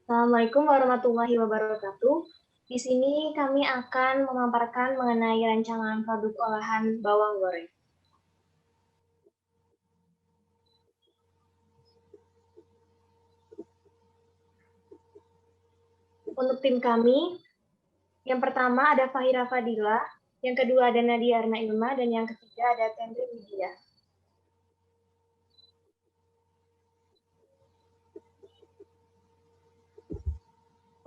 Assalamualaikum warahmatullahi wabarakatuh. Di sini kami akan memaparkan mengenai rancangan produk olahan bawang goreng. Untuk tim kami, yang pertama ada Fahira Fadila, yang kedua ada Nadia Arna Ilma, dan yang ketiga ada Tendri Widya.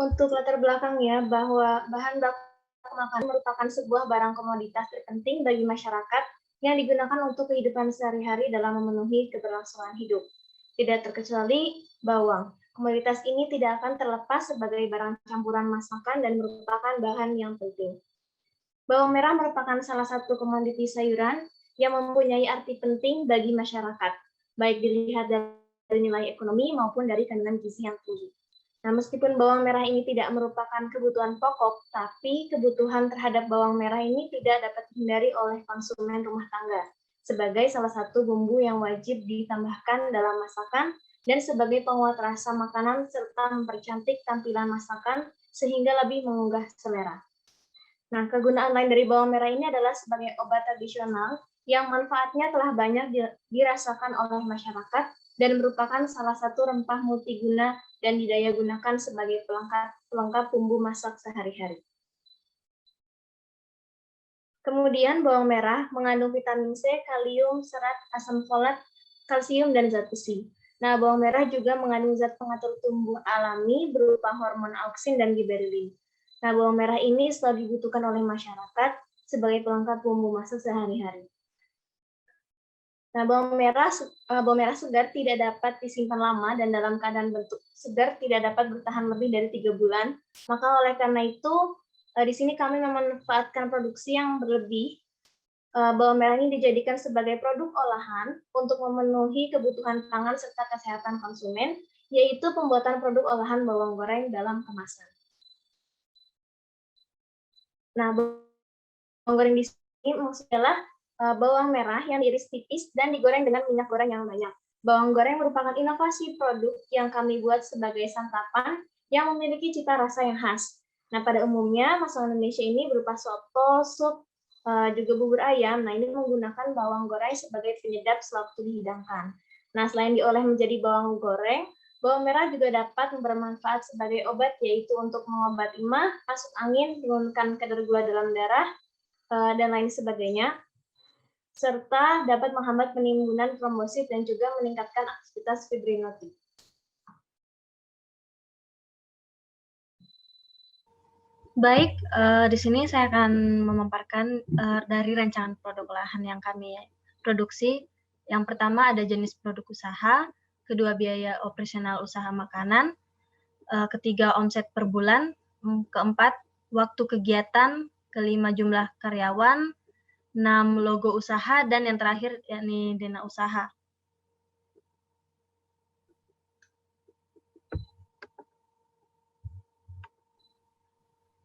Untuk latar belakangnya, bahwa bahan baku makanan merupakan sebuah barang komoditas terpenting bagi masyarakat yang digunakan untuk kehidupan sehari-hari dalam memenuhi keberlangsungan hidup. Tidak terkecuali bawang. Komoditas ini tidak akan terlepas sebagai barang campuran masakan dan merupakan bahan yang penting. Bawang merah merupakan salah satu komoditi sayuran yang mempunyai arti penting bagi masyarakat, baik dilihat dari nilai ekonomi maupun dari kandungan gizi yang tinggi. Nah, meskipun bawang merah ini tidak merupakan kebutuhan pokok, tapi kebutuhan terhadap bawang merah ini tidak dapat dihindari oleh konsumen rumah tangga, sebagai salah satu bumbu yang wajib ditambahkan dalam masakan dan sebagai penguat rasa makanan serta mempercantik tampilan masakan sehingga lebih menggugah selera. Nah, kegunaan lain dari bawang merah ini adalah sebagai obat tradisional yang manfaatnya telah banyak dirasakan oleh masyarakat dan merupakan salah satu rempah multiguna dan didaya gunakan sebagai pelengkap bumbu masak sehari-hari. Kemudian bawang merah mengandung vitamin C, kalium, serat, asam folat, kalsium, dan zat besi. Nah, bawang merah juga mengandung zat pengatur tumbuh alami berupa hormon auksin dan giberellin. Nah, bawang merah ini selalu dibutuhkan oleh masyarakat sebagai pelengkap bumbu masak sehari-hari. Nah, bawang merah segar tidak dapat disimpan lama dan dalam keadaan bentuk segar tidak dapat bertahan lebih dari 3 bulan. Maka oleh karena itu, di sini kami memanfaatkan produksi yang berlebih. Bawang merah ini dijadikan sebagai produk olahan untuk memenuhi kebutuhan pangan serta kesehatan konsumen, yaitu pembuatan produk olahan bawang goreng dalam kemasan. Nah, bawang goreng di sini maksudnya adalah bawang merah yang diiris tipis dan digoreng dengan minyak goreng yang banyak. Bawang goreng merupakan inovasi produk yang kami buat sebagai santapan yang memiliki cita rasa yang khas. Nah, pada umumnya masakan Indonesia ini berupa soto, sup, juga bubur ayam. Nah, ini menggunakan bawang goreng sebagai penyedap sewaktu dihidangkan. Nah, selain diolah menjadi bawang goreng, bawang merah juga dapat bermanfaat sebagai obat, yaitu untuk mengobati emah, masuk angin, menurunkan kadar gula dalam darah, dan lain sebagainya, serta dapat menghambat penimbunan trombosit dan juga meningkatkan aktivitas fibrinogen. Baik, di sini saya akan memaparkan dari rancangan produk olahan yang kami produksi. Yang pertama ada jenis produk usaha, kedua biaya operasional usaha makanan, ketiga omset per bulan, keempat waktu kegiatan, kelima jumlah karyawan, 6 logo usaha, dan yang terakhir yakni dana usaha.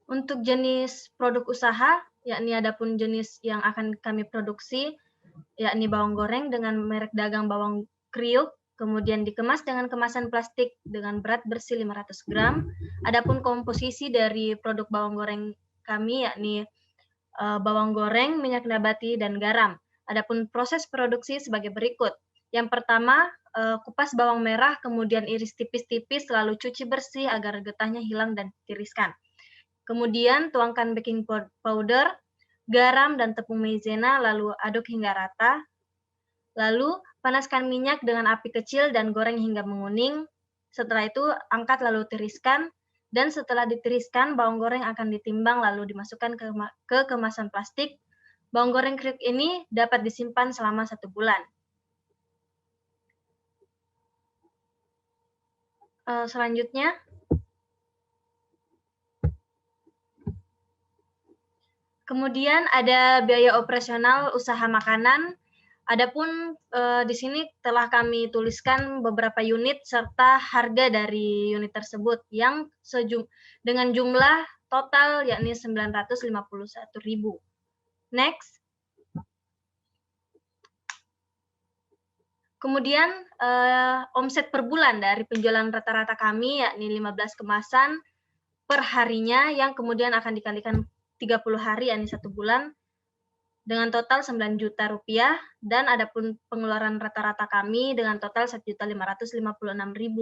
Untuk jenis produk usaha, yakni adapun jenis yang akan kami produksi, yakni bawang goreng dengan merek dagang bawang kriuk, kemudian dikemas dengan kemasan plastik dengan berat bersih 500 gram. Adapun komposisi dari produk bawang goreng kami, yakni bawang goreng, minyak nabati, dan garam. Adapun proses produksi sebagai berikut. Yang pertama, kupas bawang merah, kemudian iris tipis-tipis, lalu cuci bersih agar getahnya hilang dan tiriskan. Kemudian tuangkan baking powder, garam, dan tepung maizena, lalu aduk hingga rata. Lalu panaskan minyak dengan api kecil dan goreng hingga menguning. Setelah itu angkat lalu tiriskan. Dan setelah ditiriskan, bawang goreng akan ditimbang lalu dimasukkan ke kemasan plastik. Bawang goreng kriuk ini dapat disimpan selama 1 bulan. Selanjutnya, kemudian ada biaya operasional usaha makanan. Adapun di sini telah kami tuliskan beberapa unit serta harga dari unit tersebut yang dengan jumlah total yakni 951.000. Next. Kemudian omset per bulan dari penjualan rata-rata kami yakni 15 kemasan per harinya yang kemudian akan dikalikan 30 hari yakni 1 bulan dengan total 9 juta rupiah, dan adapun pengeluaran rata-rata kami dengan total 1.556.000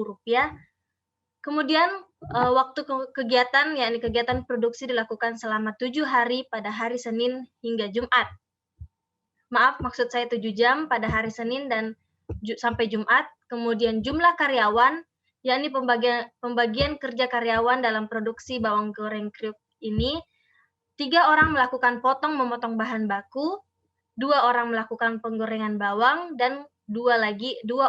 rupiah. Kemudian waktu kegiatan yakni kegiatan produksi dilakukan selama 7 hari pada hari Senin hingga Jumat. Maaf, maksud saya 7 jam pada hari Senin dan sampai Jumat. Kemudian jumlah karyawan, yakni pembagian kerja karyawan dalam produksi bawang goreng kriuk ini, 3 orang melakukan memotong bahan baku, 2 orang melakukan penggorengan bawang, dan 2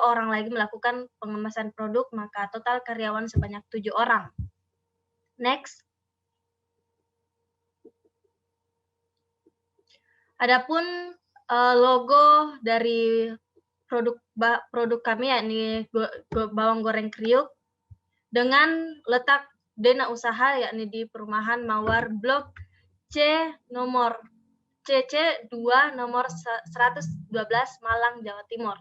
orang lagi melakukan pengemasan produk, maka total karyawan sebanyak 7 orang. Next. Adapun logo dari produk kami yakni bawang goreng kriuk dengan letak dana usaha yakni di Perumahan Mawar Blok C nomor CC 2 nomor 112 Malang, Jawa Timur.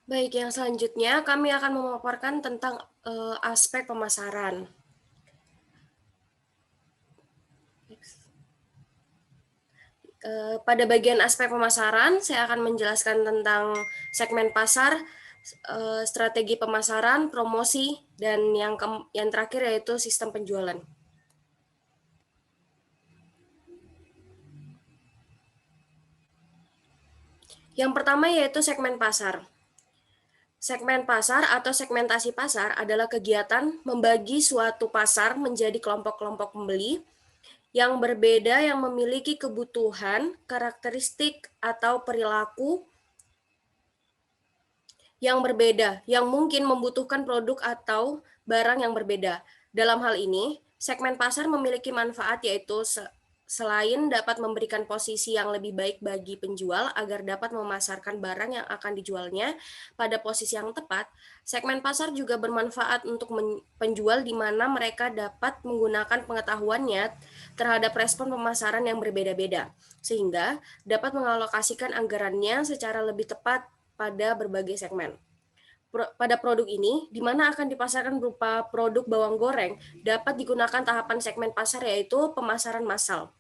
Baik, yang selanjutnya kami akan memaparkan tentang aspek pemasaran. Pada bagian aspek pemasaran, saya akan menjelaskan tentang segmen pasar, strategi pemasaran, promosi, dan yang terakhir yaitu sistem penjualan. Yang pertama yaitu segmen pasar. Segmen pasar atau segmentasi pasar adalah kegiatan membagi suatu pasar menjadi kelompok-kelompok pembeli yang berbeda yang memiliki kebutuhan, karakteristik, atau perilaku yang berbeda, yang mungkin membutuhkan produk atau barang yang berbeda. Dalam hal ini, segmen pasar memiliki manfaat yaitu selain dapat memberikan posisi yang lebih baik bagi penjual agar dapat memasarkan barang yang akan dijualnya pada posisi yang tepat, segmen pasar juga bermanfaat untuk penjual di mana mereka dapat menggunakan pengetahuannya terhadap respon pemasaran yang berbeda-beda, sehingga dapat mengalokasikan anggarannya secara lebih tepat pada berbagai segmen. Pada produk ini, di mana akan dipasarkan berupa produk bawang goreng, dapat digunakan tahapan segmen pasar yaitu pemasaran massal.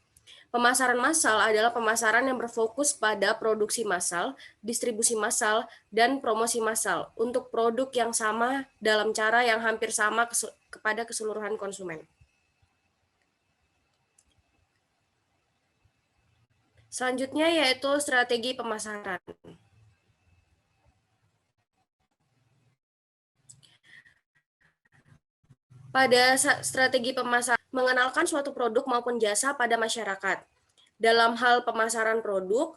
Pemasaran massal adalah pemasaran yang berfokus pada produksi massal, distribusi massal, dan promosi massal untuk produk yang sama dalam cara yang hampir sama kepada keseluruhan konsumen. Selanjutnya yaitu strategi pemasaran. Pada strategi pemasaran, mengenalkan suatu produk maupun jasa pada masyarakat. Dalam hal pemasaran produk,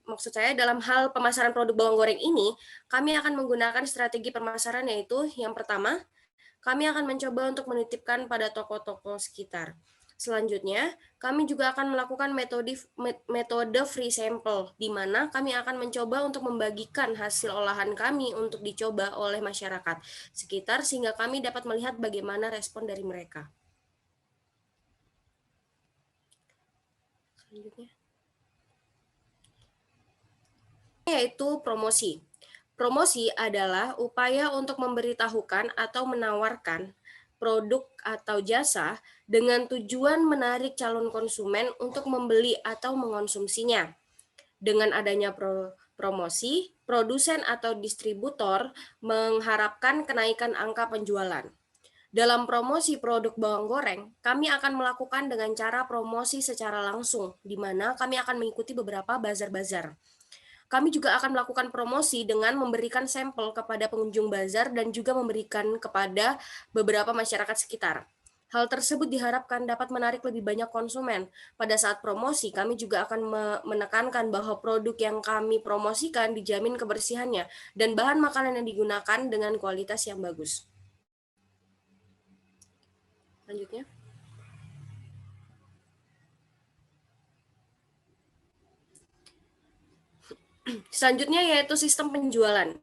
maksud saya dalam hal pemasaran produk bawang goreng ini, kami akan menggunakan strategi pemasaran yaitu yang pertama, kami akan mencoba untuk menitipkan pada toko-toko sekitar. Selanjutnya, kami juga akan melakukan metode free sample, di mana kami akan mencoba untuk membagikan hasil olahan kami untuk dicoba oleh masyarakat sekitar, sehingga kami dapat melihat bagaimana respon dari mereka. Selanjutnya, yaitu promosi. Promosi adalah upaya untuk memberitahukan atau menawarkan produk atau jasa dengan tujuan menarik calon konsumen untuk membeli atau mengonsumsinya. Dengan adanya promosi, produsen atau distributor mengharapkan kenaikan angka penjualan. Dalam promosi produk bawang goreng, kami akan melakukan dengan cara promosi secara langsung, di mana kami akan mengikuti beberapa bazar-bazar. Kami juga akan melakukan promosi dengan memberikan sampel kepada pengunjung bazar dan juga memberikan kepada beberapa masyarakat sekitar. Hal tersebut diharapkan dapat menarik lebih banyak konsumen. Pada saat promosi, kami juga akan menekankan bahwa produk yang kami promosikan dijamin kebersihannya dan bahan makanan yang digunakan dengan kualitas yang bagus. Selanjutnya. Selanjutnya yaitu sistem penjualan.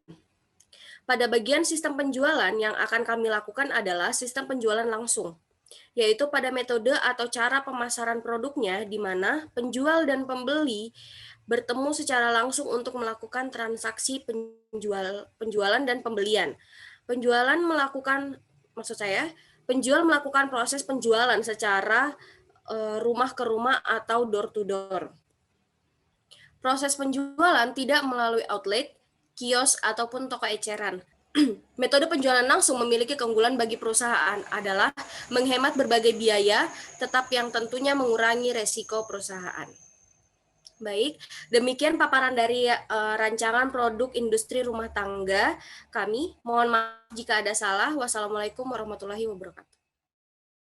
Pada bagian sistem penjualan yang akan kami lakukan adalah sistem penjualan langsung. yaitu pada metode atau cara pemasaran produknya di mana penjual dan pembeli bertemu secara langsung untuk melakukan transaksi penjualan dan pembelian. Penjual melakukan proses penjualan secara rumah ke rumah atau door to door. Proses penjualan tidak melalui outlet, kios, ataupun toko eceran. Metode penjualan langsung memiliki keunggulan bagi perusahaan adalah menghemat berbagai biaya, tetap yang tentunya mengurangi resiko perusahaan. Baik, demikian paparan dari rancangan produk industri rumah tangga kami. Mohon maaf jika ada salah. Wassalamualaikum warahmatullahi wabarakatuh.